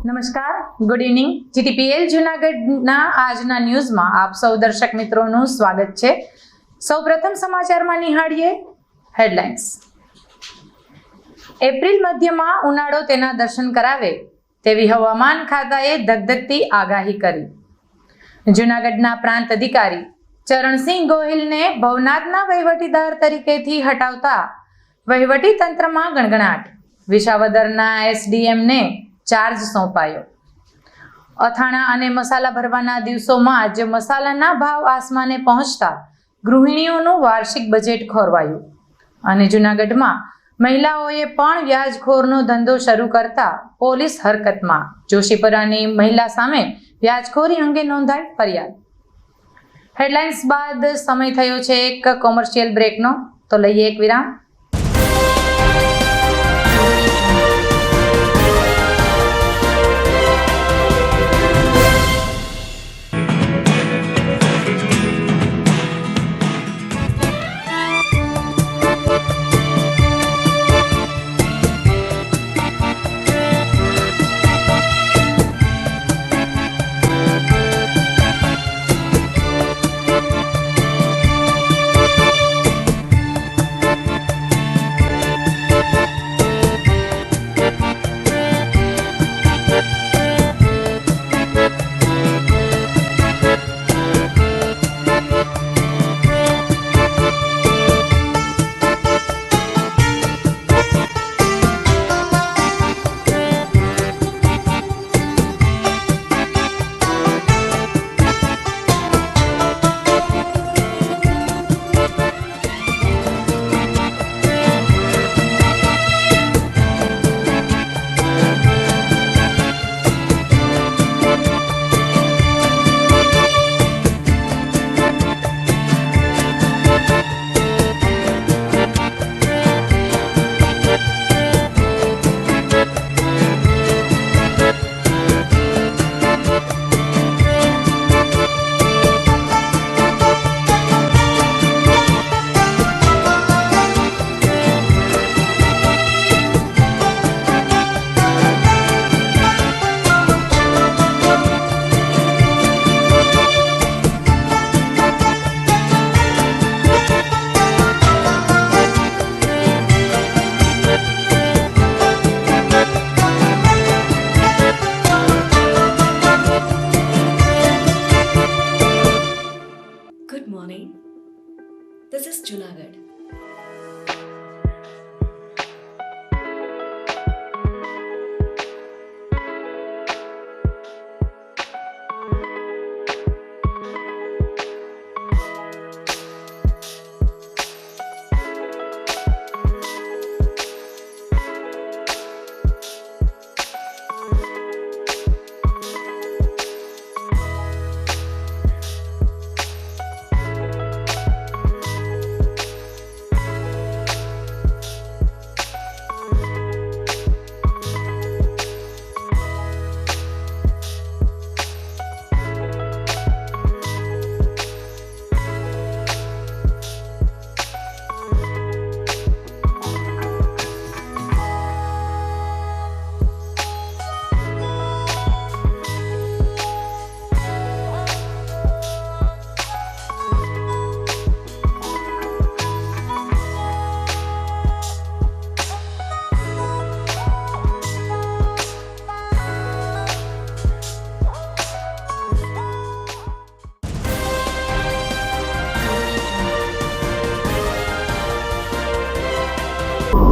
નમસ્કાર, good evening. GTPL જૂનાગઢના આજના ન્યૂઝમાં આપ સૌ દર્શક મિત્રોનું સ્વાગત છે. સૌપ્રથમ સમાચારમાં નિહાળીએ હેડલાઇન્સ. એપ્રિલ મધ્યમાં ઉનાળો તેના દર્શન કરાવે તેવી હવામાન ખાતાએ ધગધગતી આગાહી કરી. જૂનાગઢના પ્રાંત અધિકારી ચરણસિંહ ગોહિલને ભવનાથના વહીવટીદાર તરીકેથી હટાવતા વહીવટી તંત્રમાં ગણગણાટ. વિસાવદરના એસડીએમને ચાર્જ સોંપાયો. અથાણા અને મસાલા ભરવાના દિવસોમાં જ મસાલાના ભાવ આસમાને પહોંચતા ગૃહિણીઓનું વાર્ષિક બજેટ ખોરવાયું. અને જૂનાગઢમાં મહિલાઓએ પણ વ્યાજખોરનો ધંધો શરૂ કરતા પોલીસ હરકતમાં. જોશીપરાની મહિલા સામે વ્યાજખોરી અંગે નોંધાઈ ફરિયાદ. હેડલાઇન્સ બાદ સમય થયો છે એક કોમર્શિયલ બ્રેકનો, તો લઈએ એક વિરામ. Good morning. This is Junagadh.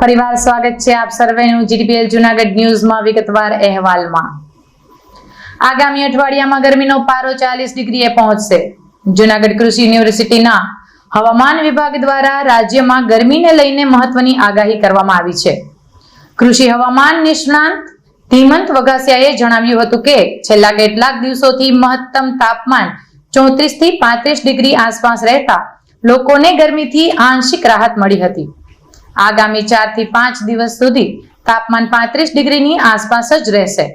ફરીવાર સ્વાગત છે આપ સર્વેનું જીટીપીએલ જૂનાગઢ ન્યૂઝમાં. વિગતવાર અહેવાલમાં. આગામી અઠવાડિયામાં ગરમીનો પારો 40 ડિગ્રીએ પહોંચશે. જૂનાગઢ કૃષિ યુનિવર્સિટીના હવામાન વિભાગ દ્વારા રાજ્યમાં ગરમીને લઈને મહત્વની આગાહી કરવામાં આવી છે. કૃષિ હવામાન નિષ્ણાંત ધીમંત વઘાસિયાએ જણાવ્યું હતું કે છેલ્લા કેટલાક દિવસોથી મહત્તમ તાપમાન 34 થી 35 ડિગ્રી આસપાસ રહેતા લોકોને ગરમીથી આંશિક રાહત મળી હતી. આગામી 4 થી 5 દિવસ સુધી તાપમાન 35 ડિગ્રીની આસપાસ જ રહેશે.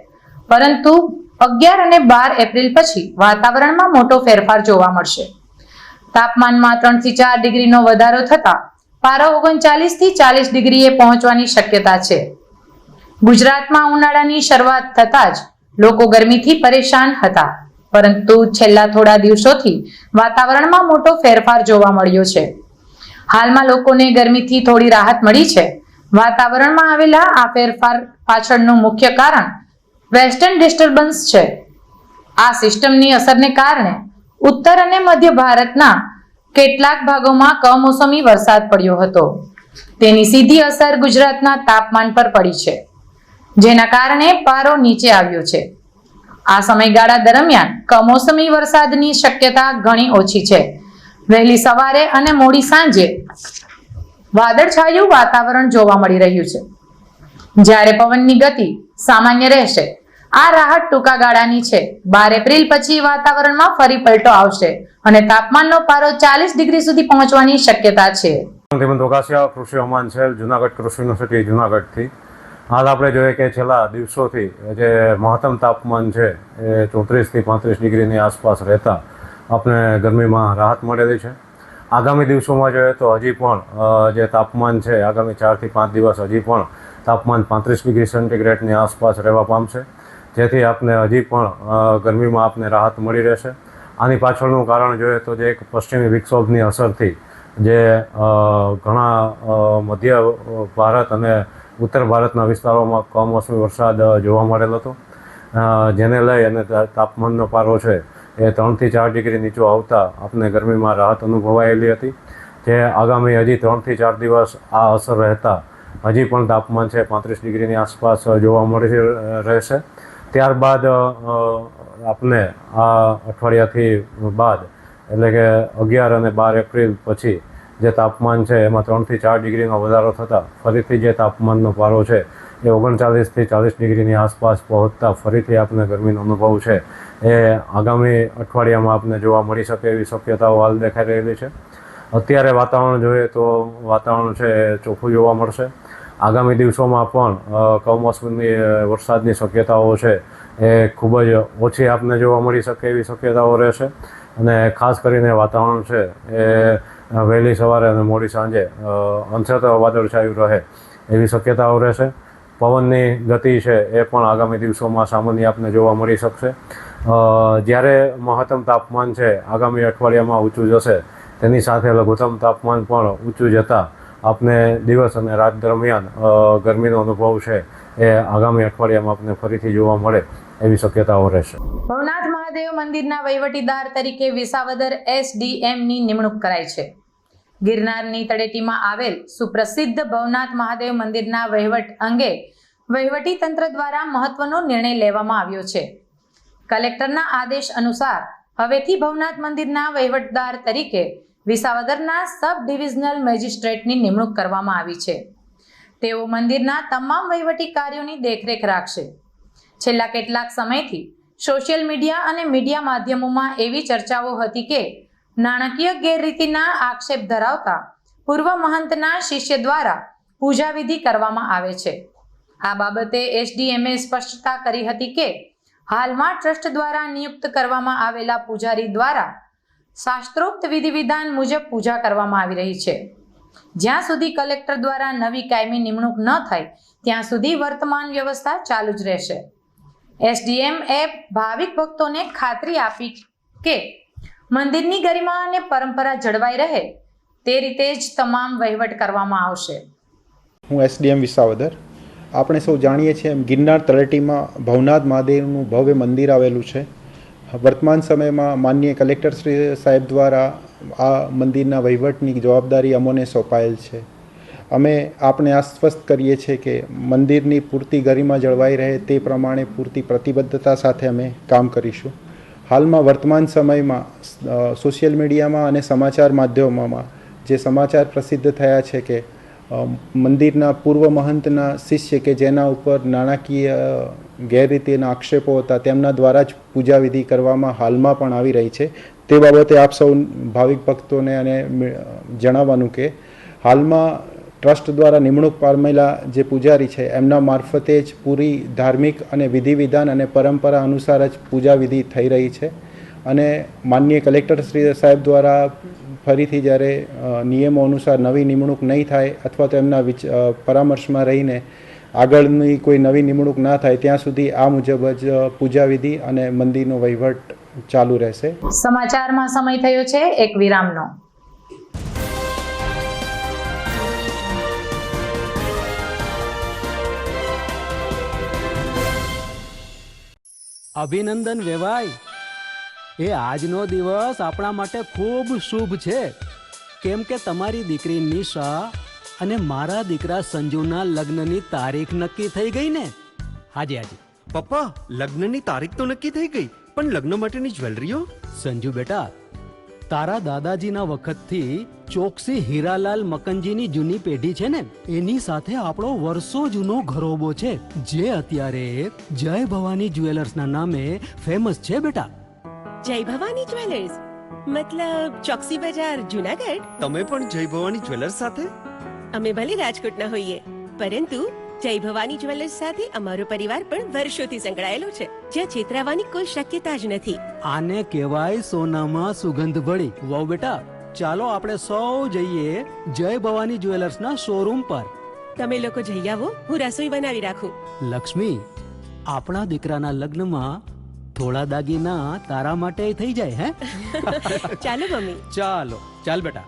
પરંતુ 11 અને 12 એપ્રિલ પછી વાતાવરણમાં મોટો ફેરફાર જોવા મળશે. તાપમાનમાં 3 થી 4 ડિગ્રીનો વધારો થતા પારો 39 થી 40 ડિગ્રીએ પહોંચવાની શક્યતા છે. ગુજરાતમાં ઉનાળાની શરૂઆત થતાં જ લોકો ગરમીથી પરેશાન હતા, પરંતુ છેલ્લા થોડા દિવસોથી વાતાવરણમાં મોટો ફેરફાર જોવા મળ્યો છે. હાલમાં લોકોને ગરમીથી થોડી રાહત મળી છે. વાતાવરણમાં આવેલા આ ફેરફાર પાછળનું મુખ્ય કારણ વેસ્ટર્ન ડિસ્ટર્બન્સ છે. આ સિસ્ટમની અસરને કારણે ઉત્તર અને મધ્ય ભારતના કેટલાક ભાગોમાં કમોસમી વરસાદ પડ્યો હતો. તેની સીધી અસર ગુજરાતના તાપમાન પર પડી છે, જેના કારણે પારો નીચે આવ્યો છે. આ સમયગાળા દરમિયાન કમોસમી વરસાદની શક્યતા ઘણી ઓછી છે. વહેલી સવારે અને મોડી સાંજે વાદળછાયું વાતાવરણ જોવા મળી રહ્યું છે, જ્યારે પવનની ગતિ સામાન્ય રહેશે. આ રાહત ટૂંકા ગાળાની છે. 12 એપ્રિલ પછી વાતાવરણમાં ફરી પલટો આવશે અને તાપમાનનો પારો 40 ડિગ્રી સુધી પહોંચવાની શક્યતા છે. કૃષિ હવામાન છે જુનાગઢ કૃષિ યુનિવર્સિટી જુનાગઢથી. હાલ આપણે જોઈએ કે છેલ્લા દિવસોથી જે મહત્તમ તાપમાન છે એ 34 થી 35 ડિગ્રીની આસપાસ રહેતા આપણે ગરમીમાં રાહત મળેલી છે. આગામી દિવસોમાં જોઈએ તો હજી પણ જે તાપમાન છે આગામી 4 થી 5 દિવસ હજી પણ તાપમાન 35 ડિગ્રી સેન્ટીગ્રેડની આસપાસ રહેવા પામશે, જેથી આપને હજી પણ ગરમીમાં આપને રાહત મળી રહેશે. આની પાછળનું કારણ જોઈએ તો જે એક પશ્ચિમી વિક્ષોભની અસરથી જે ઘણા મધ્ય ભારત અને ઉત્તર ભારતના વિસ્તારોમાં કમોસમી વરસાદ જોવા મળેલો હતો, જેને લઈ અને તાપમાનનો પારો છે એ 3 થી 4 ડિગ્રી નીચો આવતા આપને ગરમીમાં રાહત અનુભવાયેલી હતી. જે આગામી હજી 3 થી 4 દિવસ આ અસર રહેતા હજી પણ તાપમાન છે 35 ડિગ્રીની આસપાસ જોવા મળી રહેશે. ત્યારબાદ આપને આ અઠવાડિયાથી બાદ એટલે કે 11 અને 12 એપ્રિલ પછી જે તાપમાન છે એમાં 3 થી 4 ડિગ્રીનો વધારો થતાં ફરીથી જે તાપમાનનો પારો છે એ 39 થી 40 ડિગ્રીની આસપાસ પહોંચતા ફરીથી આપને ગરમીનો અનુભવ છે એ આગામી અઠવાડિયામાં આપને જોવા મળી શકે એવી શક્યતાઓ હાલ દેખાઈ રહેલી છે. અત્યારે વાતાવરણ જોઈએ તો વાતાવરણ છે એ ચોખ્ખું જોવા મળશે. આગામી દિવસોમાં પણ કમોસમી વરસાદની શક્યતાઓ છે એ ખૂબ જ ઓછી આપને જોવા મળી શકે એવી શક્યતાઓ રહેશે. અને ખાસ કરીને વાતાવરણ છે એ વહેલી સવારે અને મોડી સાંજે અંશતઃ વાદળછાયું રહે એવી શક્યતાઓ રહેશે. પવનની ગતિ છે એ પણ આગામી દિવસોમાં સામાન્ય આપને જોવા મળી શકશે. જ્યારે મહત્તમ તાપમાન છે આગામી અઠવાડિયામાં ઊંચું જશે, તેની સાથે લઘુત્તમ તાપમાન પણ ઊંચું જતાં આપને દિવસ અને રાત દરમિયાન ગરમીનો અનુભવ છે એ આગામી અઠવાડિયામાં આપને ફરીથી જોવા મળે એવી શક્યતાઓ રહેશે. ભવનાથ મહાદેવ મંદિરના વહીવટીદાર તરીકે વિસાવદર SDMની નિમણૂક કરાઈ છે. ગિરનારની તળેટીમાં આવેલ સુપ્રસિદ્ધ ભવનાથ મહાદેવ મંદિરના વહીવટ અંગે વહીવટી તંત્ર દ્વારા મહત્વનો નિર્ણય લેવામાં આવ્યો છે. કલેક્ટરના આદેશ અનુસાર હવેથી ભવનાથ મંદિરના વહીવટદાર તરીકે વિસાવદરના સબ ડિવિઝનલ મેજિસ્ટ્રેટની નિમણૂક કરવામાં આવી છે. તેઓ મંદિરના તમામ વહીવટી કાર્યોની દેખરેખ રાખશે. છેલ્લા કેટલાક સમયથી સોશિયલ મીડિયા અને મીડિયા માધ્યમોમાં એવી ચર્ચાઓ હતી કે નાણાકીય ગેરરીતિના આક્ષેપ ધરાવતા પૂર્વ મહંતના શિષ્ય દ્વારા પૂજા વિધિ કરવામાં આવે છે. આ બાબતે SDMએ સ્પષ્ટતા કરી હતી કે હાલમાં ટ્રસ્ટ દ્વારા નિયુક્ત કરવામાં આવેલા પૂજારી દ્વારા શાસ્ત્રોક્ત વિધિ વિધાન મુજબ પૂજા કરવામાં આવી રહી છે. જ્યાં સુધી કલેક્ટર દ્વારા નવી કાયમી નિમણૂક ન થાય ત્યાં સુધી વર્તમાન વ્યવસ્થા ચાલુ જ રહેશે. SDMએ ભાવિક ભક્તોને ખાતરી આપી કે મંદિરની ગરિમા અને પરંપરા જળવાઈ રહે તે રીતે જ તમામ વહીવટ કરવામાં આવશે. હું SDM વિસાવદર. આપણે સૌ જાણીએ છીએ એમ ગિરનાર તળેટીમાં ભવનાથ મહાદેવનું ભવ્ય મંદિર આવેલું છે. વર્તમાન સમયમાં માનનીય કલેક્ટર શ્રી સાહેબ દ્વારા આ મંદિરના વહીવટની જવાબદારી અમોને સોંપાયેલ છે. અમે આપને આશ્વસ્ત કરીએ છીએ કે મંદિરની પૂરતી ગરિમા જળવાઈ રહે તે પ્રમાણે પૂરતી પ્રતિબદ્ધતા સાથે અમે કામ કરીશું. હાલમાં વર્તમાન સમયમાં સોશિયલ મીડિયામાં અને સમાચાર માધ્યમોમાં જે સમાચાર પ્રસિદ્ધ થયા છે કે મંદિરના પૂર્વ મહંતના શિષ્ય કે જેના ઉપર નાણાકીય ગેરરીતિના આક્ષેપો હતા તેમના દ્વારા જ પૂજા વિધિ કરવામાં હાલમાં પણ આવી રહી છે. તે બાબતે આપ સૌ ભાવિક ભક્તોને અને જણાવવાનું કે હાલમાં ટ્રસ્ટ દ્વારા નિમણૂક પામેલા જે પૂજારી છે એમના મારફતે જ પૂરી ધાર્મિક અને વિધિ વિધાન અને પરંપરા અનુસાર જ પૂજા વિધિ થઈ રહી છે. અને માનનીય કલેક્ટર શ્રી સાહેબ દ્વારા ફરીથી જ્યારે નિયમો અનુસાર નવી નિમણૂક નહીં થાય અથવા તો એમના પરામર્શમાં રહીને આગળની કોઈ નવી નિમણૂક ના થાય ત્યાં સુધી આ મુજબ જ પૂજાવિધિ અને મંદિરનો વહીવટ ચાલુ રહેશે. સમાચારમાં સમય થયો છે એક વિરામનો. અભિનંદન વેવાઈ, એ આજનો દિવસ આપણા માટે ખૂબ શુભ છે, કેમ કે તમારી દીકરી નિશા અને મારા દીકરા સંજુના લગ્નની તારીખ નક્કી થઈ ગઈ ને. હાજી હાજી પપ્પા, લગ્નની તારીખ તો નક્કી થઈ ગઈ, પણ લગ્ન માટેની જ્વેલરીઓ? સંજુ બેટા, તારા દાદાજીના વખતથી ચોકસી હીરાલાલ મકનજીની જૂની પેઢી છે ને, એની સાથે આપણો વર્ષો જૂનો ઘરોબો છે, જે અત્યારે જય ભવાની જ્વેલર્સના નામે ફેમસ છે બેટા. જય ભવાની જ્વેલર્સ મતલબ ચોકસી બજાર જુનાગઢ? તમે પણ જય ભવાની જ્વેલર્સ સાથે? અમે ભલે રાજકોટના હોઈએ, પરંતુ જય ભવાની જ્વેલર્સ સાથે અમારો પરિવાર પણ વર્ષોથી સંકળાયેલો છે, જ્યાં છેતરાવાની કોઈ શક્યતા જ નથી. આને કહેવાય સોનામાં સુગંધ ભળી. વાવ બેટા, ચાલો આપણે સૌ જઈએ જય ભવાની જ્વેલર્સના શોરૂમ પર. તમે લોકો જઈ આવો, હું રસોઈ બનાવી રાખું. લક્ષ્મી, આપણા દીકરાના લગ્નમાં થોડા દાગીના તારા માટે થઈ જાય હે. ચાલો મમ્મી. ચાલો ચાલ બેટા.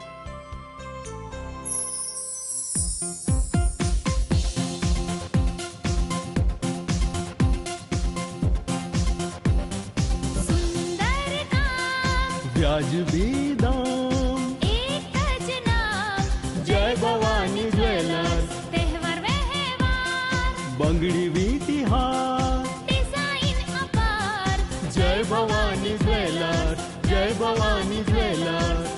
વ્યાજબી દામ, એક જ નામ, જય ભવાની જ્વેલર્સ, તહેવાર વ્યવહાર, બંગડી વીટી હાર, ડિઝાઇન અપાર, જય ભવાની જ્વેલર્સ, જય ભવાની જ્વેલર્સ.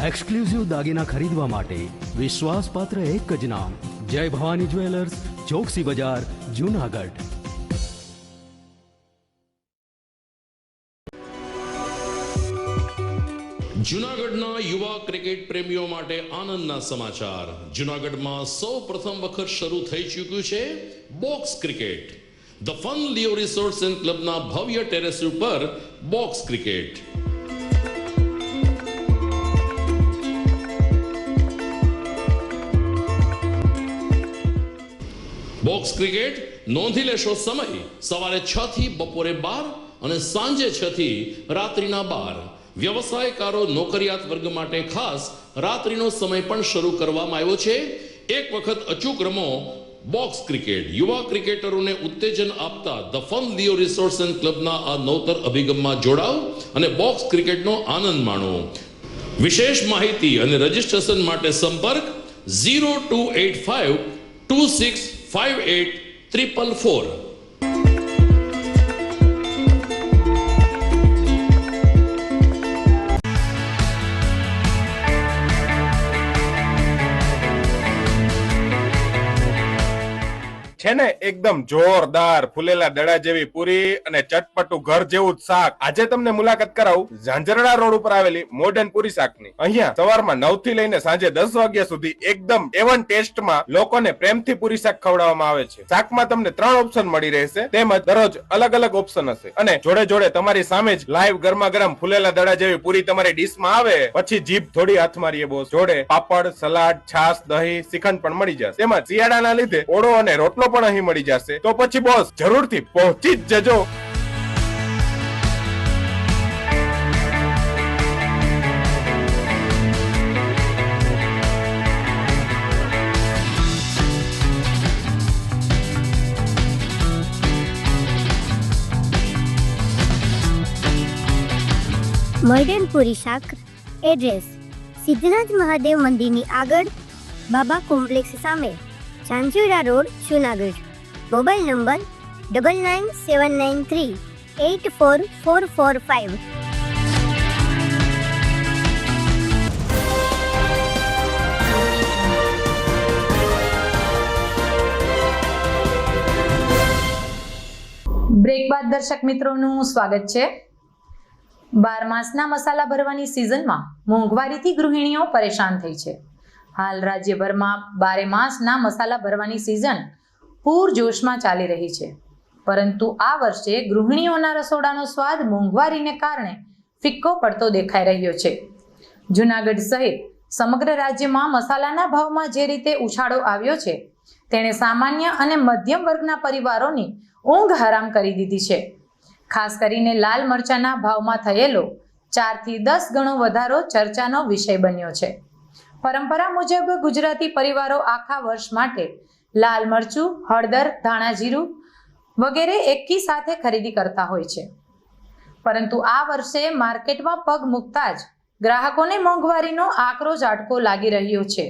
એક્સક્લુઝિવ દાગીના ખરીદવા માટે વિશ્વાસપાત્ર એક જ નામ, જય ભવાની જ્વેલર્સ, ચોકસી બજાર, જુનાગઢ. જૂનાગઢના યુવા ક્રિકેટ પ્રેમીઓ માટે આનંદના સમાચાર. જૂનાગઢમાં સૌ પ્રથમ વખત શરૂ થઈ ચૂક્યું છે box cricket. The Fun Leo Resorts and ક્લબના ભવ્ય ટેરેસ ઉપર બોક્સ ક્રિકેટ. બોક્સ ક્રિકેટ નોંધી લેશો સમય સવારે 6 થી બપોરે 12 અને સાંજે 6 થી રાત્રિના 12. વ્યવસાયકારો નોકરિયાત વર્ગ માટે ખાસ રાત્રિનો સમય પણ શરૂ કરવામાં આવ્યો છે. એક વખત અચૂક રમો બોક્સ ક્રિકેટ. યુવા ક્રિકેટરોને ઉત્તેજન આપતા the Fun Leo Resorts and ક્લબના આ નવતર અભિગમમાં જોડાઓ અને બોક્સ ક્રિકેટનો આનંદ માણો. વિશેષ માહિતી અને રજીસ્ટ્રેશન માટે સંપર્ક 0285 2658 444. છે ને એકદમ જોરદાર ફૂલેલા દડા જેવી પૂરી અને ચટપટું ઘર જેવું જ શાક. આજે તમને મુલાકાત કરાવું ઝાંઝરડા રોડ ઉપર આવેલી મોડર્ન પૂરી શાકની. અહીંયા સવારમાં 9 થી લઈને સાંજે 10 વાગ્યા સુધી એકદમ એવન ટેસ્ટમાં લોકોને પ્રેમથી પૂરી શાક ખવડાવવામાં આવે છે. શાકમાં તમને 3 ઓપ્શન મળી રહેશે, તેમજ દરરોજ અલગ અલગ ઓપ્શન હશે, અને જોડે જોડે તમારી સામે જ લાઈવ ગરમા ગરમ ફૂલેલા દડા જેવી પૂરી તમારી ડીશમાં આવે પછી જીભ થોડી હાથ મારીએ બોસ. જોડે પાપડ, સલાડ, છાશ, દહીં, શ્રીખંડ પણ મળી જશે. તેમજ શિયાળાના લીધે ઓળો અને રોટલો પણ અહીં મળી જશે. તો પછી બોસ જરૂરથી પહોંચી જ જજો. મોડર્ન પૂરી શાક. એડ્રેસ સિદ્ધનાથ મહાદેવ મંદિરની આગળ, બાબા કોમ્પ્લેક્સ સામે, Zanzarda road, Junagadh. Mobile number 9979384445. Break બાદ દર્શક મિત્રોનું સ્વાગત છે. 12 માસના મસાલા ભરવાની સિઝનમાં મોંઘવારીથી ગૃહિણીઓ પરેશાન થઈ છે. હાલ રાજ્યભરમાં 12 માસના મસાલા ભરવાની સિઝન પૂરજોશમાં ચાલી રહી છે, પરંતુ આ વર્ષે ગૃહિણીઓના રસોડાનો સ્વાદ મોંઘવારીને કારણે ફિક્કો પડતો દેખાઈ રહ્યો છે. જૂનાગઢ સહિત સમગ્ર રાજ્યમાં મસાલાના ભાવમાં જે રીતે ઉછાળો આવ્યો છે, તેણે સામાન્ય અને મધ્યમ વર્ગના પરિવારોની ઊંઘ હરામ કરી દીધી છે. ખાસ કરીને લાલ મરચાના ભાવમાં થયેલો 4 થી 10 ગણો વધારો ચર્ચાનો વિષય બન્યો છે. પરંપરા મુજબ ગુજરાતી પરિવારો આખા વર્ષ માટે લાલ મરચું, હળદર, ધાણા જીરું વગેરે એકી સાથે ખરીદી કરતા હોય છે. પરંતુ આ વર્ષે માર્કેટમાં પગ મૂકતા જ ગ્રાહકોને મોંઘવારીનો આકરો ઝાટકો લાગી રહ્યો છે.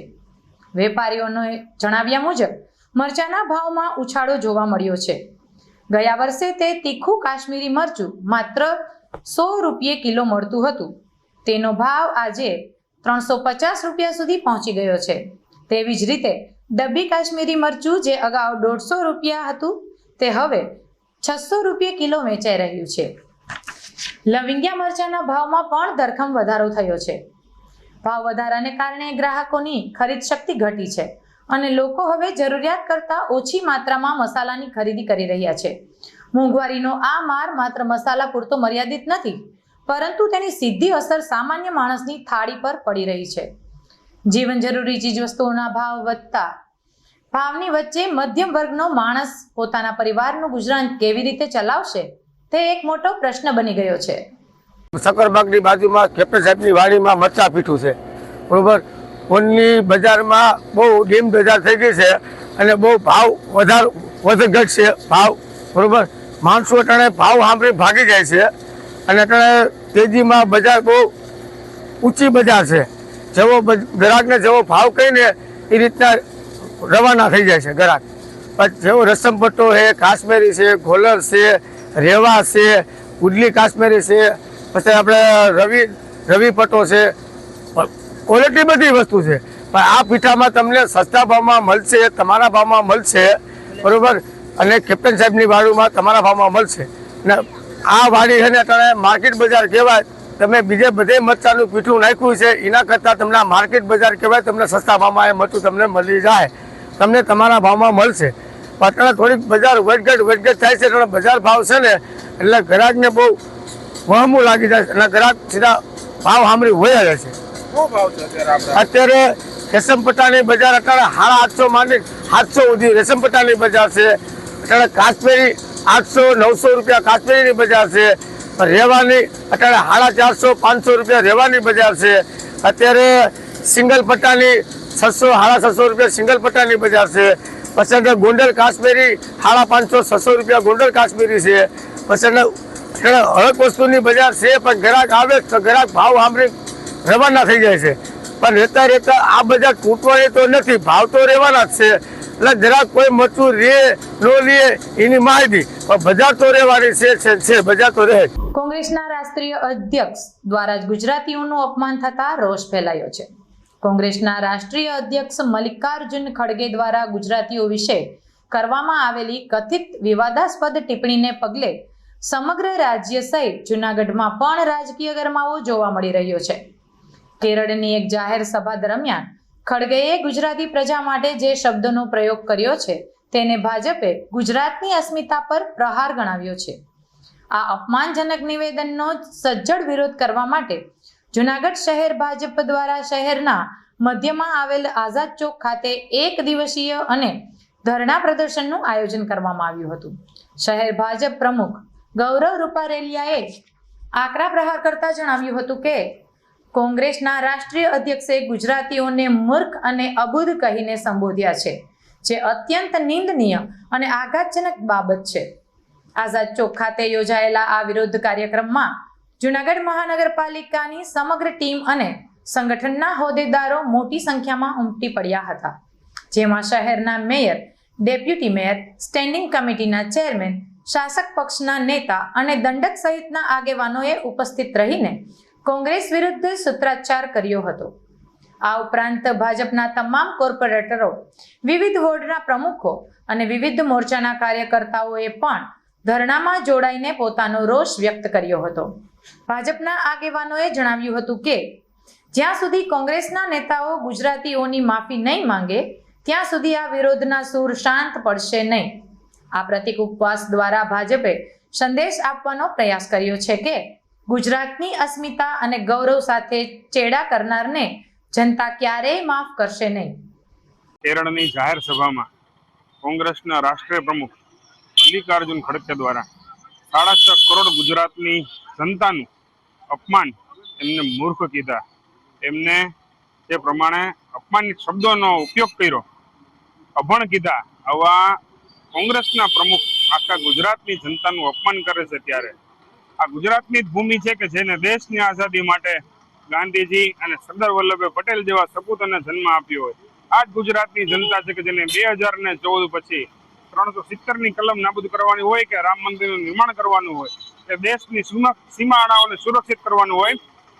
વેપારીઓને જણાવ્યા મુજબ મરચાના ભાવમાં ઉછાળો જોવા મળ્યો છે. ગયા વર્ષે તે તીખું કાશ્મીરી મરચું માત્ર 100 રૂપિયે કિલો મળતું હતું. તેનો ભાવ આજે 350 રૂપિયા સુધી પહોંચી ગયો છે. તેવી જ રીતે ડબ્બી કાશ્મીરી મરચું જે અગાઉ 150 રૂપિયા હતું તે હવે 600 રૂપિયે કિલો વેચાઈ રહ્યું છે. લવિંગિયા મરચાના ભાવમાં પણ ધરખમ વધારો થયો છે. ભાવ વધારાને કારણે ગ્રાહકોની ખરીદ શક્તિ ઘટી છે અને લોકો હવે જરૂરિયાત કરતાં ઓછી માત્રામાં મસાલાની ખરીદી કરી રહ્યા છે. મોંઘવારીનો આ માર માત્ર મસાલા પૂરતો મર્યાદિત નથી, પરંતુ તેની સીધી અસર સામાન્ય માણસની થાળી પર પડી રહી છે. જીવન જરૂરી ચીજવસ્તુઓના ભાવ વધતા ભાવની વચ્ચે મધ્યમ વર્ગનો માણસ પોતાના પરિવારનું ગુજરાન કેવી રીતે ચલાવશે તે એક મોટો પ્રશ્ન બની ગયો છે. સકરબાગની બાજુમાં કેપ્ટન સાહેબની વાડીમાં મરચા પીઠું છે, બરોબર. ઓનની બજારમાં બહુ ડીમ બજાર થઈ ગઈ છે અને બહુ ભાવ વધઘટ છે ભાવ, બરોબર. માણસો અટાણે ભાવ સાંભળી ભાગી જાય છે અને અટાણે તેજીમાં બજાર બહુ ઊંચી બજાર છે. જેવો ગ્રાહકને જેવો ભાવ કહીને એ રીતના રવાના થઈ જાય છે ગ્રાહક. પછી જેવો રસમ પટ્ટો છે, કાશ્મીરી છે, ગોલર છે, રેવા છે, ઉડલી કાશ્મીરી છે, પછી આપણે રવિ પટ્ટો છે, ક્વોલિટી બધી વસ્તુ છે. પણ આ પીઠામાં તમને સસ્તા ભાવમાં મળશે, તમારા ભાવમાં મળશે, બરોબર. અને કેપ્ટન સાહેબની વાડીમાં તમારા ભાવમાં મળશે. ને આ વાડી છે ને અત્યારે માર્કેટ બજાર કહેવાય. તમે બીજે બધે મરચાનું પીઠું નાખ્યું છે એના કરતાં તમને માર્કેટ બજાર કહેવાય. તમને સસ્તા ભાવમાં એ મરચું તમને મળી જાય, તમને તમારા ભાવમાં મળશે. પણ અત્યારે થોડીક બજાર વધઘટ થાય છે, એટલે બજાર ભાવ છે ને એટલે ગ્રાહકને બહુ વહમું લાગી જાય અને ગ્રાહક સીધા ભાવ સાંભળી વયા જાય છે. અત્યારે રેશમપટ્ટાની બજાર અત્યારે 850 માંડી 700 સુધી રેશમપટ્ટાની બજાર છે. અત્યારે કાશ્મીરી 800-900 રૂપિયા કાશ્મીરીની બજાર છે. રેવાની અત્યારે 450-500 રૂપિયા રેવાની બજાર છે. અત્યારે સિંગલ પટ્ટાની 600-650 રૂપિયા સિંગલ પટ્ટાની બજાર છે. પછી ગોંડલ કાશ્મીરી 550-600 રૂપિયા ગોંડલ કાશ્મીરી છે. પછી હરેક વસ્તુની બજાર છે, પણ ગ્રાહક આવે તો ગ્રાહક ભાવ સાંભળી રવાના થઈ જાય છે. પણ રહેતા આ બજાર તૂટવાની તો નથી, ભાવ તો રહેવાના જ છે. એટલે જરાક કોઈ મરચું રે ન લે એની માહિતી, પણ બજાર તો રહેવાની છે, બજાર તો રહે. કોંગ્રેસના રાષ્ટ્રીય અધ્યક્ષ દ્વારા જ ગુજરાતીઓનું અપમાન થતા રોષ ફેલાયો છે. કોંગ્રેસના રાષ્ટ્રીય અધ્યક્ષ મલ્લિકાર્જુન ખડગે દ્વારા ગુજરાતીઓ વિશે કરવામાં આવેલી કથિત વિવાદાસ્પદ ટિપ્પણીને પગલે સમગ્ર રાજ્ય સહિત જૂનાગઢમાં પણ રાજકીય ગરમાવો જોવા મળી રહ્યો છે. કેરળની એક જાહેર સભા દરમિયાન ખડગેએ ગુજરાતી પ્રજા માટે જે શબ્દોનો પ્રયોગ કર્યો છે તેને ભાજપે ગુજરાતની અસ્મિતા પર પ્રહાર ગણાવ્યો છે. આ અપમાનજનક નિવેદનનો સજ્જડ વિરોધ કરવા માટે જૂનાગઢ શહેર ભાજપ દ્વારા શહેરના મધ્યમાં આવેલ આઝાદ ચોક ખાતે 1 દિવસીય અને ધરણા પ્રદર્શનનું આયોજન કરવામાં આવ્યું હતું. શહેર ભાજપ પ્રમુખ ગૌરવ રૂપારેલિયાએ આકરા પ્રહાર કરતા જણાવ્યું હતું કે કોંગ્રેસના રાષ્ટ્રીય અધ્યક્ષે ગુજરાતીઓને મૂર્ખ અને અબુધ કહીને સંબોધ્યા છે, જે અત્યંત નિંદનીય અને આઘાતજનક બાબત છે. આઝાદ ચોક ખાતે યોજાયેલા આ વિરોધ કાર્યક્રમમાં જૂનાગઢ મહાનગરપાલિકાની સમગ્ર ટીમ અને સંગઠનના હોદ્દેદારો મોટી સંખ્યામાં ઉમટી પડ્યા હતા, જેમાં શહેરના મેયર, ડેપ્યુટી મેયર, સ્ટેન્ડિંગ કમિટીના ચેરમેન, શાસક પક્ષના નેતા અને દંડક સહિતના આગેવાનોએ ઉપસ્થિત રહીને કોંગ્રેસ વિરુદ્ધ સૂત્રોચ્ચાર કર્યો હતો. આ ઉપરાંત ભાજપના તમામ કોર્પોરેટરો, વિવિધ વોર્ડના પ્રમુખો અને વિવિધ મોરચાના કાર્યકર્તાઓએ પણ ધરણામાં જોડાઈને પોતાનો રોષ વ્યક્ત કર્યો હતો. ભાજપના આગેવાનોએ જણાવ્યું હતું કે જ્યાં સુધી કોંગ્રેસના નેતાઓ ગુજરાતીઓની માફી નહીં માંગે ત્યાં સુધી આ વિરોધના સૂર શાંત પડશે નહીં. આ પ્રતીક ઉપવાસ દ્વારા ભાજપે સંદેશ આપવાનો પ્રયાસ કર્યો છે કે ગુજરાતની અસ્મિતા અને ગૌરવ સાથે ચેડા કરનારને જનતા ક્યારેય માફ કરશે નહીં. કેરળની જાહેર સભામાં કોંગ્રેસના રાષ્ટ્રીય પ્રમુખ મલ્લિકાર્જુન ખડગે દ્વારા 6.5 કરોડ ગુજરાતની જનતાનું અપમાન એમને મૂર્ખ કીધા, એમને જે પ્રમાણે અપમાનિત શબ્દોનો ઉપયોગ કર્યો, અભણ કીધા, આવા કોંગ્રેસના પ્રમુખ આખા ગુજરાતની જનતાનું અપમાન કરે છે ત્યારે આ ગુજરાતની જ ભૂમિ છે કે જેને દેશની આઝાદી માટે ગાંધીજી અને સરદાર વલ્લભભાઈ પટેલ જેવા સપૂતોને જન્મ આપ્યો હોય. આ જ ગુજરાતની જનતા છે કે જેને 2014 પછી 370ની કલમ નાબૂદ કરવાની હોય કે રામ મંદિરનું નિર્માણ કરવાનું હોય કે દેશની સીમાડાઓને સુરક્ષિત કરવાનું હોય,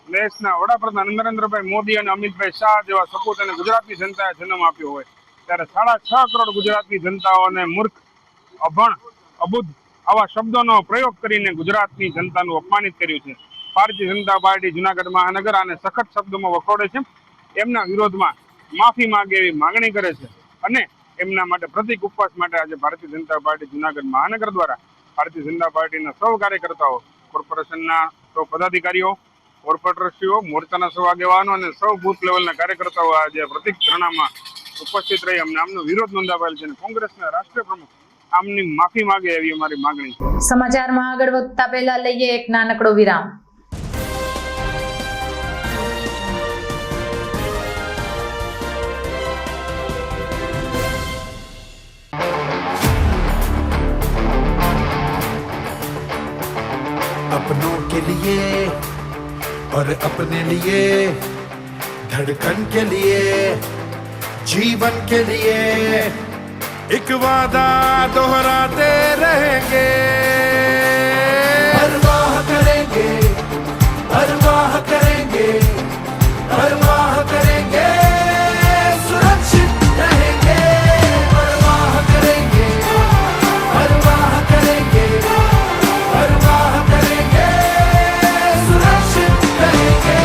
દેશના વડાપ્રધાન નરેન્દ્રભાઈ મોદી અને અમિતભાઈ શાહ જેવા સપૂતોને ગુજરાતની જનતાએ જન્મ આપ્યો હોય ત્યારે 6.5 કરોડ ગુજરાતની જનતાઓને મૂર્ખ, અભણ, અબુદ્ધ આવા શબ્દોનો પ્રયોગ કરીને ગુજરાતની જનતાનું અપમાનિત કર્યું છે. ભારતીય જનતા પાર્ટી જુનાગઢ મહાનગર આને સખત શબ્દોમાં વખોડે છે, એમના વિરોધમાં માફી માંગે એવી માગણી કરે છે અને એમના માટે પ્રતિક ઉપવાસ માટે આજે ભારતીય જનતા પાર્ટી જુનાગઢ મહાનગર દ્વારા ભારતીય જનતા પાર્ટીના સૌ કાર્યકર્તાઓ, કોર્પોરેશનના સૌ પદાધિકારીઓ, કોર્પોરેટરશ્રીઓ, મોરચાના સૌ આગેવાનો અને સૌ બૂથ લેવલના કાર્યકર્તાઓ આજે પ્રતિક ધરણામાં ઉપસ્થિત રહી અમને આમનો વિરોધ નોંધાવેલ છે અને કોંગ્રેસના રાષ્ટ્રીય પ્રમુખ આમની માફી માંગે એવી અમારી માગણી છે. સમાચારમાં આગળ વધતા પહેલા લઈએ એક નાનકડો વિરામ. अपनों के लिए और अपने लिए, धड़कन के लिए, जीवन के लिए एक वादा दोहराते रहेंगे, परवाह करेंगे, परवाह करेंगे, परवाह करेंगे, सुरक्षित रहेंगे, परवाह करेंगे, परवाह करेंगे, परवाह करेंगे, सुरक्षित रहेंगे,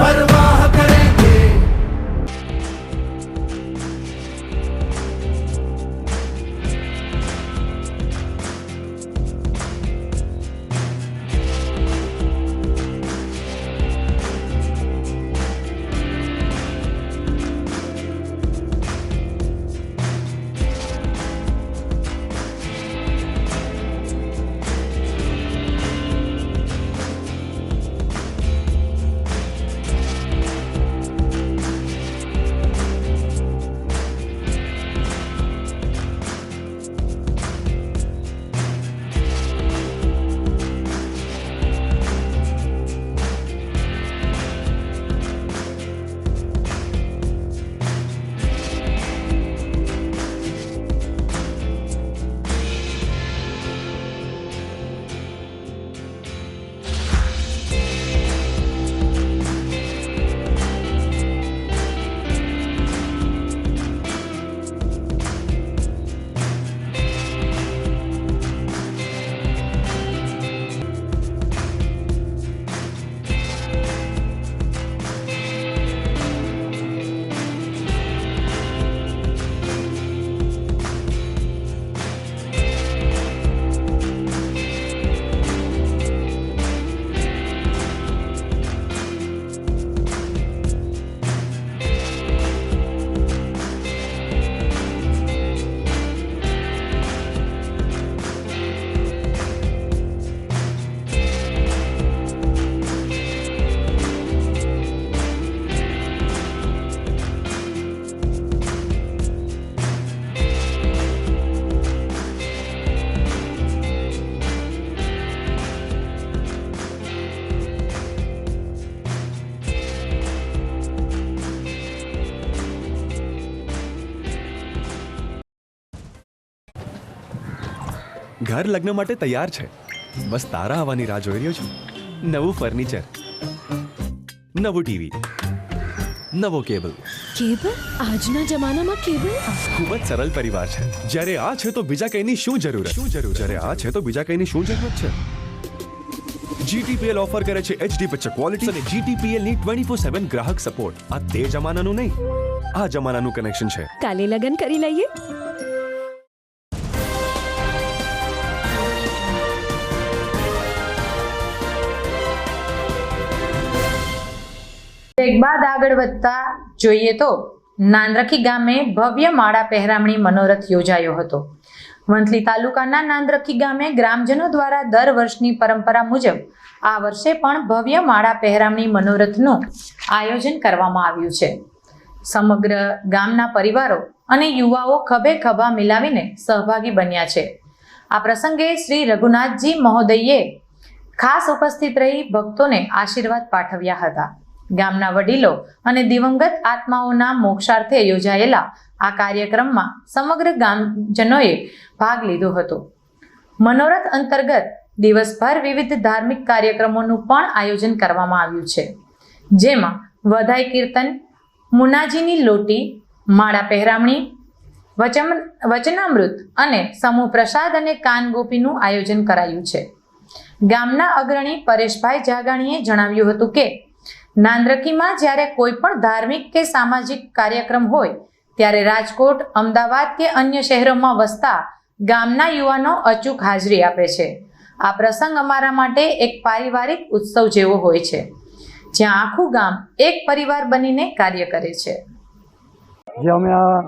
परवाह करेंगे. ઘર લગ્ન માટે તૈયાર છે, બસ તારા આવવાની રાહ જોઈ રહ્યો છું. નવું ફર્નિચર, નવું ટીવી, નવો કેબલ. કેબલ? આજના જમાનામાં કેબલ? ખૂબ જ સરળ પરિવાર છે. જ્યારે આ છે તો બીજા કઈની શું જરૂરત? જ્યારે આ છે તો બીજા કઈની શું જરૂરત છે? GTPL ઓફર કરે છે HD પિક્ચર ક્વોલિટી અને GTPL ની 24/7 ગ્રાહક સપોર્ટ. આ તે જમાનાનું નહીં, આ જમાનાનું કનેક્શન છે. કાલે લગન કરી લઈએ. એક બાદ આગળ વધતા જોઈએ તો નાંદરખી ગામે ભવ્ય માળા પહેરામણી મનોરથ યોજાયો હતો. વંથલી તાલુકાના નાંદરખી ગામે ગ્રામજનો દ્વારા દર વર્ષની પરંપરા મુજબ આ વર્ષે પણ ભવ્ય માળા પહેરામણી મનોરથનું આયોજન કરવામાં આવ્યું છે. સમગ્ર ગામના પરિવારો અને યુવાઓ ખભે ખભા મિલાવીને સહભાગી બન્યા છે. આ પ્રસંગે શ્રી રઘુનાથજી મહોદયે ખાસ ઉપસ્થિત રહી ભક્તોને આશીર્વાદ પાઠવ્યા હતા. ગામના વડીલો અને દિવંગત આત્માઓના મોક્ષાર્થે યોજાયેલા આ કાર્યક્રમમાં સમગ્ર ગામજનોએ ભાગ લીધો હતો. મનોરથ અંતર્ગત દિવસભર વિવિધ ધાર્મિક કાર્યક્રમોનું પણ આયોજન કરવામાં આવ્યું છે, જેમાં વધાઈ કીર્તન, મુનાજીની લોટી, માળા પહેરામણી, વચનામૃત અને સમૂહ પ્રસાદ અને કાનગોપીનું આયોજન કરાયું છે. ગામના અગ્રણી પરેશભાઈ જાગાણીએ જણાવ્યું હતું કે નાંદરખીમાં જ્યારે કોઈ પણ ધાર્મિક કે સામાજિક કાર્યક્રમ હોય ત્યારે રાજકોટ, અમદાવાદ કે અન્ય શહેરોમાં વસતા ગામના યુવાનો અચૂક હાજરી આપે છે. આ પ્રસંગ અમારા માટે એક પારિવારિક ઉત્સવ જેવો હોય છે, જ્યાં આખું ગામ એક પરિવાર બનીને કાર્ય કરે છે. જે અમે આ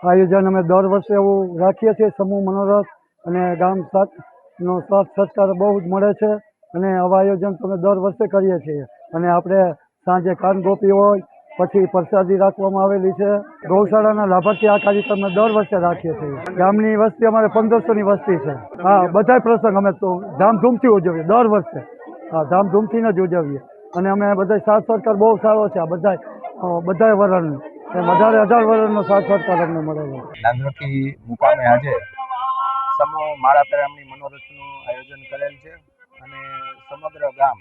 આયોજન અમે દર વર્ષે એવું રાખીએ છીએ, સમૂહ મનોરથ, અને ગામ સાથનો સાથ સત્કાર બહુ જ મળે છે અને આવા આયોજન અમે દર વર્ષે કરીએ છીએ. અને આપણે સાંજે કાનગોપી હોય, પછી પ્રસાદી રાખવામાં આવેલી છે. ગૌશાળાના લાભાર્થી આ કાર્યક્રમ દર વર્ષે રાખીએ છીએ. ગામની વસ્તી અમારે 1500ની વસ્તી છે. હા, બધા પ્રસંગ અમે તો ધામધૂમથી ઉજવીએ દર વર્ષે. હા, ધામધૂમથી જ ઉજવીએ. અને અમે બધા સાથ સરકાર બહુ સારો છે. આ બધા વરણનો 18 વર્ષનો સાથ સરકાર અમને મળેલો. નાંદરખી મુકામે આજે સમૂહ માળા પહેરામણી મનોરથનું આયોજન કરેલ છે અને સમગ્ર ગામ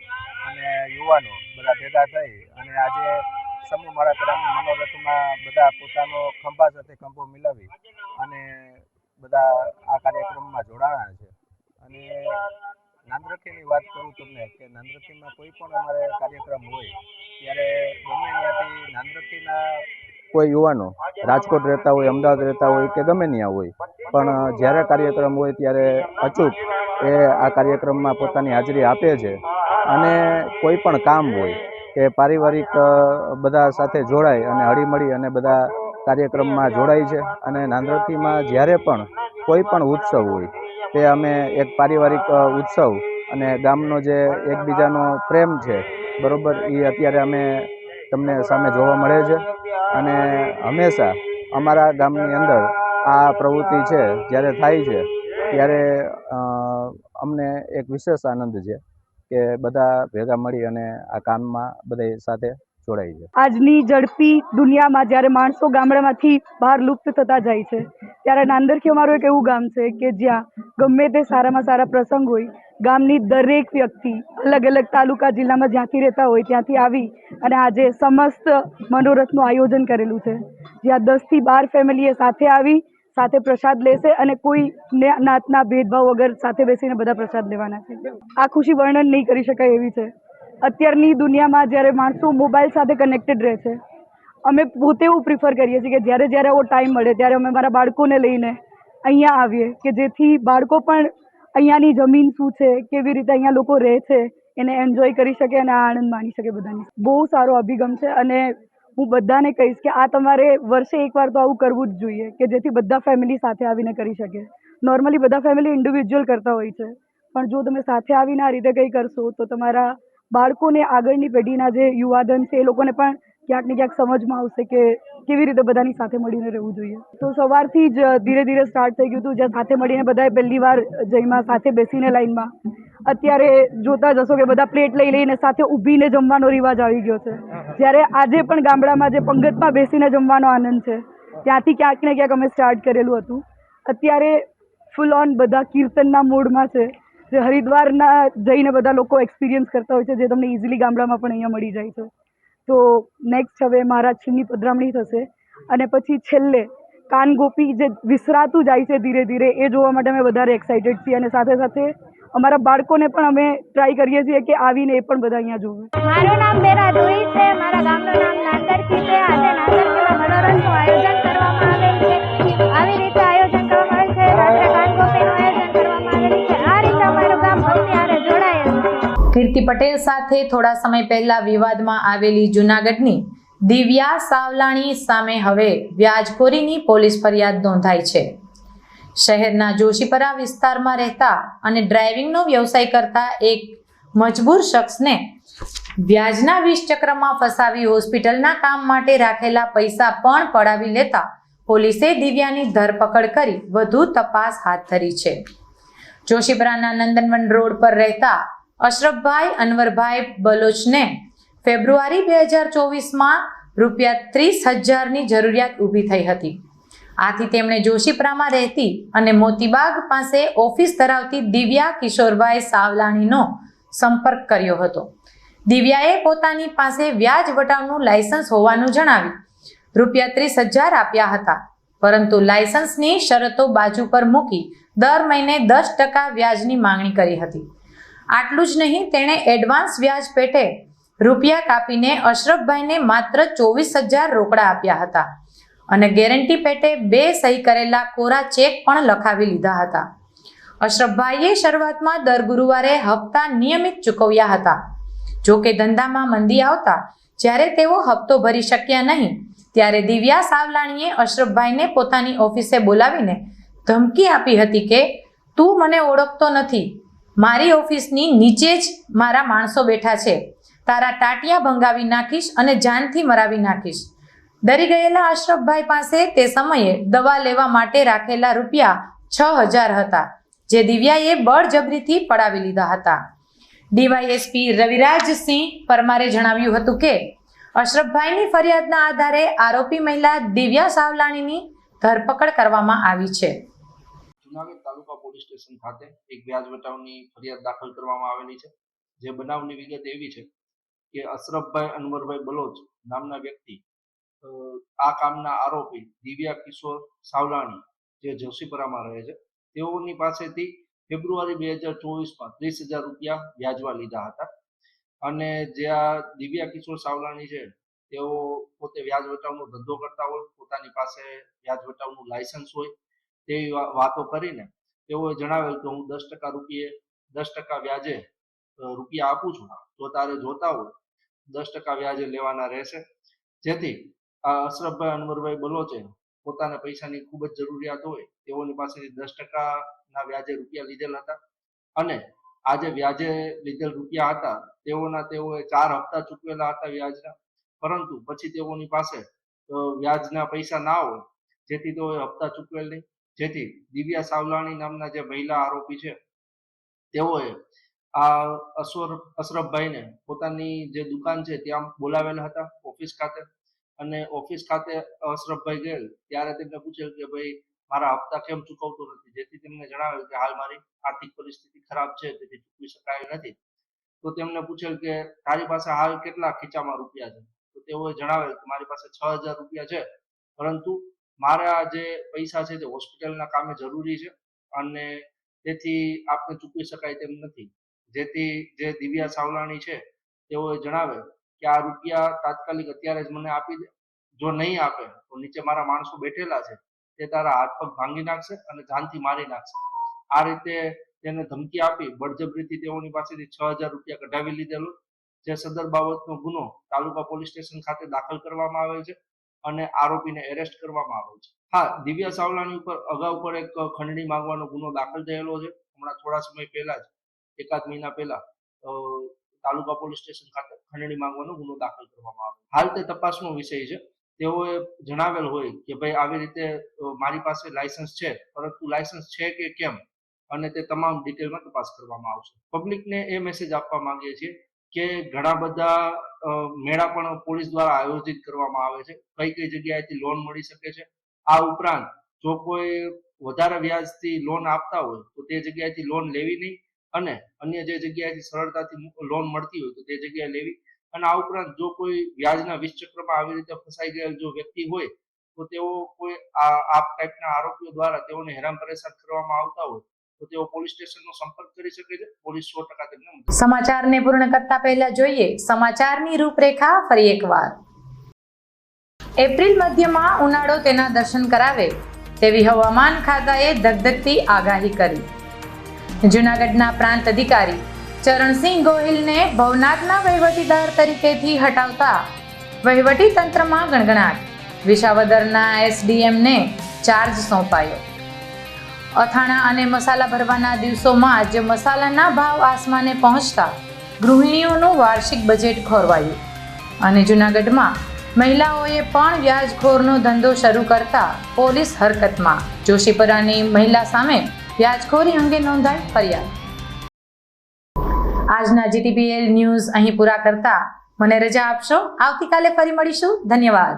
અને યુવાનો બધા ભેગા થઈ અને આજે સમૂહ માળા પહેરામણી મનોરથમાં બધા પોતાનો ખંભા સાથે ખંભો મિલાવી અને બધા આ કાર્યક્રમમાં જોડાણા છે. અને નાંદરખીની વાત કરું તમને કે નાંદરખીમાં કોઈ પણ અમારે કાર્યક્રમ હોય ત્યારે ગમે ત્યાંથી નાંદરખીના કોઈ યુવાનો રાજકોટ રહેતા હોય, અમદાવાદ રહેતા હોય કે ગમે ત્યાં હોય, પણ જ્યારે કાર્યક્રમ હોય ત્યારે અચૂક એ આ કાર્યક્રમમાં પોતાની હાજરી આપે છે. અને કોઈ પણ કામ હોય કે પારિવારિક બધા સાથે જોડાય અને હળીમળી અને બધા કાર્યક્રમમાં જોડાય છે. અને નાંદરખીમાં જ્યારે પણ કોઈ પણ ઉત્સવ હોય તે અમે એક પારિવારિક ઉત્સવ અને ગામનો જે એકબીજાનો પ્રેમ છે બરોબર, એ અત્યારે અમે તમને સામે જોવા મળે છે. અને હંમેશા અમારા ગામની અંદર આ પ્રવૃત્તિ છે જ્યારે થાય છે ત્યારે અમને એક વિશેષ આનંદ છે કે બધા ભેગા મળી અને આ કામમાં બધા સાથે જોડાય છે. આજની ઝડપી દુનિયામાં જ્યારે માણસો ગામડામાંથી બહાર લુપ્ત થતા જાય છે ત્યારે નાંદરખી અમારું એક એવું ગામ છે કે જ્યાં ગમે તે સારામાં સારા પ્રસંગ હોય, ગામની દરેક વ્યક્તિ અલગ અલગ તાલુકા જિલ્લામાં જ્યાંથી રહેતા હોય ત્યાંથી આવી અને આજે સમસ્ત મનોરથનું આયોજન કરેલું છે, જ્યાં 10 થી 12 ફેમિલીએ સાથે આવી સાથે પ્રસાદ લેશે અને કોઈ નાતના ભેદભાવ વગર સાથે બેસીને બધા પ્રસાદ લેવાના છે. આ ખુશી વર્ણન નહીં કરી શકાય એવી છે. અત્યારની દુનિયામાં જ્યારે માણસો મોબાઈલ સાથે કનેક્ટેડ રહે છે, અમે પોતે એવું પ્રિફર કરીએ છીએ કે જ્યારે આવો ટાઈમ મળે ત્યારે અમે મારા બાળકોને લઈને અહીંયા આવીએ કે જેથી બાળકો પણ અહીંયાની જમીન શું છે, કેવી રીતે અહીંયા લોકો રહે છે એને એન્જોય કરી શકે અને આનંદ માણી શકે. બધાની બહુ સારો અભિગમ છે અને હું બધાને કહીશ કે આ તમારે વર્ષે એકવાર તો આવું કરવું જ જોઈએ કે જેથી બધા ફેમિલી સાથે આવીને કરી શકે. નોર્મલી બધા ફેમિલી ઇન્ડિવિજ્યુઅલ કરતા હોય છે, પણ જો તમે સાથે આવીને આ રીતે કંઈ કરશો તો તમારા બાળકોને, આગળની પેઢીના જે યુવાધન છે એ લોકોને પણ ક્યાંક ને ક્યાંક સમજમાં આવશે કે કેવી રીતે બધાની સાથે મળીને રહેવું જોઈએ. તો સવારથી જ ધીરે ધીરે સ્ટાર્ટ થઈ ગયું હતું, જ્યાં સાથે મળીને બધાએ પહેલી વાર જઈમાં સાથે બેસીને લાઈનમાં. અત્યારે જોતા જશો કે બધા પ્લેટ લઈ લઈને સાથે ઊભીને જમવાનો રિવાજ આવી ગયો છે, જ્યારે આજે પણ ગામડામાં જે પંગતમાં બેસીને જમવાનો આનંદ છે ત્યાંથી ક્યાંક ને ક્યાંક અમે સ્ટાર્ટ કરેલું હતું. અત્યારે ફૂલ ઓન બધા કીર્તનના મૂડમાં છે, જે હરિદ્વારના જઈને બધા લોકો એક્સપિરિયન્સ કરતા હોય છે, જે તમને ઇઝીલી ગામડામાં પણ અહીંયા મળી જાય છે. તો નેક્સ્ટ હવે મહારાજશ્રીની પધરામણી થશે અને પછી છેલ્લે કાનગોપી જે વિસરાતું જાય છે ધીરે ધીરે, એ જોવા માટે અમે વધારે એક્સાઇટેડ છીએ. અને સાથે સાથે અમારા બાળકોને પણ અમે ટ્રાય કરીએ છીએ કે આવીને એ પણ બધા અહીંયા જોવે. મારું નામ બેરા ધોઈ છે, મારા ગામનું નામ નાંદરખી છે. આજે નાંદરખીમાં મનોરંજનનું આયોજન કરવામાં આવેલ છે. આવી રીતે આયોજન કરવામાં આવેલ છે. રાત્રે કાનગોપીનું આયોજન કરવામાં આવેલ છે. આ રીતે અમારું ગામ ભક્તિયારે જોડાયેલું છે. કીર્તિ પટેલ સાથે થોડા સમય પહેલા વિવાદમાં આવેલી જૂનાગઢની દિવ્યા સાવલાણી સામે હવે વ્યાજખોરીની પોલીસ ફરિયાદ નોંધાઈ છે. શહેરના જોશીપરા વિસ્તારમાં રહેતા અને ડ્રાઇવિંગનો વ્યવસાય કરતા એક મજબૂર શખ્સને વ્યાજના 20 ચક્રમાં ફસાવી હોસ્પિટલના કામ માટે રાખેલા પૈસા પણ પડાવી લેતા પોલીસે દિવ્યાની ધરપકડ કરી વધુ તપાસ હાથ ધરી છે. જોશીપરાના નંદનવન રોડ પર રહેતા અશરફભાઈ અનવરભાઈ બલોચને ફેબ્રુઆરી 2024માં ₹30,000ની જરૂરિયાત ઊભી થઈ હતી. આથી તેમણે જોશીપરામાં રહેતી અને મોતીબાગ પાસે ઓફિસ ધરાવતી દિવ્યા કિશોરભાઈ સાવલાણીનો સંપર્ક કર્યો હતો. દિવ્યાએ પોતાની પાસે વ્યાજ વટાવનું લાયસન્સ હોવાનું જણાવી ₹30,000 આપ્યા હતા, પરંતુ લાયસન્સની શરતો બાજુ પર મૂકી દર મહિને 10% વ્યાજની માંગણી કરી હતી. આટલું જ નહીં, તેણે એડવાન્સ વ્યાજ પેટે રૂપિયા કાપીને અશરફભાઈને માત્ર 24,000 રોકડા આપ્યા હતા અને ગેરંટી પેટે 2 સહી કરેલા કોરા ચેક પણ લખાવી લીધા હતા. અશરફભાઈએ શરૂઆતમાં દર ગુરુવારે હપ્તા નિયમિત ચૂકવ્યા હતા. જો કે ધંધામાં મંદી આવતા જ્યારે તેઓ હપ્તો ભરી શક્યા નહીં, ત્યારે દિવ્યા સાવલાણીએ અશરફભાઈને પોતાની ઓફિસે બોલાવીને ધમકી આપી હતી કે તું મને ઓળખતો નથી, મારી ઓફિસની નીચે જ મારા માણસો બેઠા છે, તારા ટાટિયા ભંગાવી નાખીશ અને જાનથી મરાવી નાખીશ. ડરી ગયેલા અશરફભાઈ પાસે તે સમયે દવા લેવા માટે રાખેલા ₹6,000 હતા, જે દિવ્યાએ બળજબરીથી પડાવી લીધા હતા. ડીવાયએસપી રવિરાજસિંહ પરમારે જણાવ્યું હતું કે અશરફભાઈની ફરિયાદના આધારે આરોપી મહિલા દિવ્યા સાવલાણીની ધરપકડ કરવામાં આવી છે. જુનાગઢ તાલુકા પોલીસ સ્ટેશન ખાતે એક વ્યાજ વટાવની ફરિયાદ દાખલ કરવામાં આવેલી છે. જે બનાવની વિગત એવી છે કે અશરફભાઈ અનવરભાઈ બલોચ નામના વ્યક્તિ આ કામના આરોપી દિવ્યા કિશોર સાવલાણી જે જોશીપરામાં રહે છે, તેઓની પાસેથી ફેબ્રુઆરી 2024માં ₹30,000 વ્યાજવા લીધા હતા. અને જે આ દિવ્યા કિશોર સાવલાણી છે, તેઓ પોતે વ્યાજ વટાવનો ધંધો કરતા હોય, પોતાની પાસે વ્યાજ વટાવનું લાયસન્સ હોય, તેવી વાતો કરીને તેઓએ જણાવેલ કે હું 10% વ્યાજે રૂપિયા આપું છું, જો તારે જોતા હોય 10% વ્યાજે લેવાના રહેશે. જેથી આ અશરફભાઈ અનવરભાઈ બલોચે પોતાને પૈસાની ખૂબ જ જરૂરિયાત હોય, તેઓની પાસેથી 10%ના વ્યાજે રૂપિયા લીધેલ હતા. અને આ જે વ્યાજે લીધેલ રૂપિયા હતા તેઓએ 4 હપ્તા ચૂકવેલા હતા વ્યાજના, પરંતુ પછી તેઓની પાસે વ્યાજના પૈસા ના હોય, જેથી તેઓએ હપ્તા ચૂકવેલ નહીં. જેથી દિવ્યા સાવલાણી નામના જે મહિલા આરોપી છે, તેઓએ આ અશરફભાઈને પોતાની જે દુકાન છે ત્યાં બોલાવેલા હતા ઓફિસ ખાતે. અને ઓફિસ ખાતે અશરફભાઈ ગયેલ ત્યારે તેમને પૂછેલ કે ભાઈ મારા હપ્તા કેમ ચૂકવતો નથી, જેથી તેમને જણાવેલ કે હાલ મારી આર્થિક પરિસ્થિતિ ખરાબ છે, તેથી ચૂકવી શકાય નથી. તો તેમને પૂછેલ કે તારી પાસે હાલ કેટલા ખીચામાં રૂપિયા છે? તો તેઓએ જણાવેલ કે મારી પાસે ₹6,000 છે, પરંતુ મારા જે પૈસા છે તે હોસ્પિટલના કામે જરૂરી છે અને તેથી આપને ચૂકવી શકાય તેમ નથી. જેથી જે દિવ્યા સાવલાણી છે તેઓએ જણાવેલ કે આ રૂપિયા તાત્કાલિક અત્યારે જ મને આપી દે, જો નહીં આપે તો નીચે મારા માણસો બેઠેલા છે તે તારા હાથ પગ ભાંગી નાખશે અને જાનથી મારી નાખશે. આ રીતે તેને ધમકી આપી બળજબરીથી તેઓની પાસેથી ₹6,000 કઢાવી લીધેલો. જે સદર બાબતનો ગુનો તાલુકા પોલીસ સ્ટેશન ખાતે દાખલ કરવામાં આવેલ છે અને આરોપીને એરેસ્ટ કરવામાં આવેલ છે. હા, દિવ્યા સાવલાણી ઉપર અગાઉ પણ એક ખંડણી માંગવાનો ગુનો દાખલ થયેલો છે. હમણાં થોડા સમય પહેલા જ, 1 મહિના પહેલા તાલુકા પોલીસ સ્ટેશન ખાતે ખંડણી માંગવાનો ગુનો દાખલ કરવામાં આવ્યો. હાલ તે તપાસનો વિષય છે. તેઓએ જણાવેલ હોય કે ભાઈ આવી રીતે મારી પાસે લાયસન્સ છે, પરંતુ લાયસન્સ છે કે કેમ, અને તે તમામ ડિટેલમાં તપાસ કરવામાં આવશે. પબ્લિકને એ મેસેજ આપવા માંગીએ છીએ કે ઘણા બધા મેળા પણ પોલીસ દ્વારા આયોજિત કરવામાં આવે છે, કઈ જગ્યાએથી લોન મળી શકે છે. આ ઉપરાંત જો કોઈ વધારે વ્યાજથી લોન આપતા હોય તો તે જગ્યાએથી લોન લેવી નહીં, અને અન્ય જે જગ્યાએથી સરળતાથી લોન મળતી હોય તો તે જગ્યાએ લેવી. અને આ ઉપરાંત જો કોઈ વ્યાજના 20 ચક્રમાં આવી રીતે ફસાઈ ગયેલ જો વ્યક્તિ હોય તો તેઓ કોઈ આ ટાઈપના આરોપીઓ દ્વારા તેઓને હેરાન પરેશાન કરવામાં આવતા હોય તો તેઓ પોલીસ સ્ટેશનનો સંપર્ક કરી શકે છે. પોલીસ 100% તેમને મદદ. સમાચારને પૂર્ણ કરતા પહેલા જોઈએ સમાચારની રૂપરેખા ફરી એકવાર. એપ્રિલ મધ્યમાં ઉનાળો તેના દર્શન કરાવે તેવી હવામાન ખાતાએ ધગધગતી આગાહી કરી. જૂનાગઢના પ્રાંત અધિકારી ચરણસિંહ ગોહિલને ભવનાથના વહીવટીદાર તરીકેથી હટાવતા વહીવટી તંત્રમાં ગણગણાટ. વિસાવદરના એસડીએમને ચાર્જ સોંપાયો. અથાણા અને મસાલા ભરવાના દિવસોમાં જ મસાલાના ભાવ આસમાને પહોંચતા ગૃહિણીઓનું વાર્ષિક બજેટ ખોરવાયું. અને જૂનાગઢમાં મહિલાઓએ પણ વ્યાજખોરનો ધંધો શરૂ કરતા પોલીસ હરકતમાં. જોશીપરાની મહિલા સામે વ્યાજખોરી અંગે નોંધાઈ ફરિયાદ. આજના GTPL ન્યૂઝ અહીં પૂરા કરતા મને રજા આપશો. આવતીકાલે ફરી મળીશું. ધન્યવાદ.